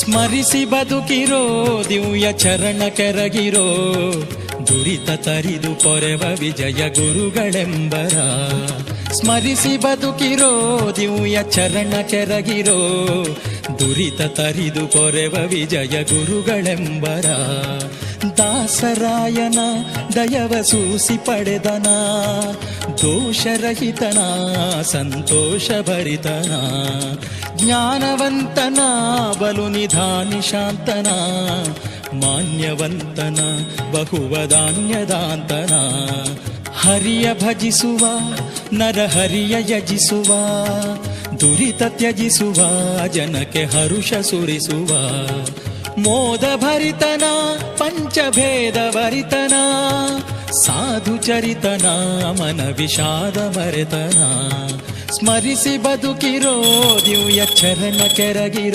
ಸ್ಮರಿಸಿ ಬದುಕಿರೋ ದಿವ್ಯ ಚರಣ ಕೆರಗಿರೋ ದುರಿತ ತರಿದು ಪೊರೆವ ವಿಜಯ ಗುರುಗಳೆಂಬರ. ಸ್ಮರಿಸಿ ಬದುಕಿರೋ ದಿವ್ಯ ಚರಣ ಕೆರಗಿರೋ ದುರಿತ ತರಿದು ಪೊರೆವ ವಿಜಯ ಗುರುಗಳೆಂಬರ. ದಾಸರಾಯನ ದಯವ ಸೂಸಿ ಪಡೆದನ ದೋಷರಹಿತನ ಸಂತೋಷ ಭರಿತನ. ಜ್ಞಾನವಂತನ ಬಲು ನಿಧಾನಿ ಶಾಂತನ ಮಾನ್ಯವಂತನ ಬಹುವದಾನ್ಯದಾಂತನ. ಹರಿಯ ಭಜಿಸುವ ನರ ಹರಿಯ ಯಜಿಸುವ ದುರಿತ ತ್ಯಜಿಸುವ ಜನಕ್ಕೆ ಹರುಷ ಸುರಿಸುವ. ಮೋದ ಭರಿತನ ಪಂಚಭೇದ ಭರಿತನ ಸಾಧು ಚರಿತನ ಮನ ವಿಷಾದ ಮರೆತನ. ಸ್ಮರಿಸಿ ಬದುಕಿರೋ ದಿವ್ಯ ಚರಣ ಕೆರಗಿರೋ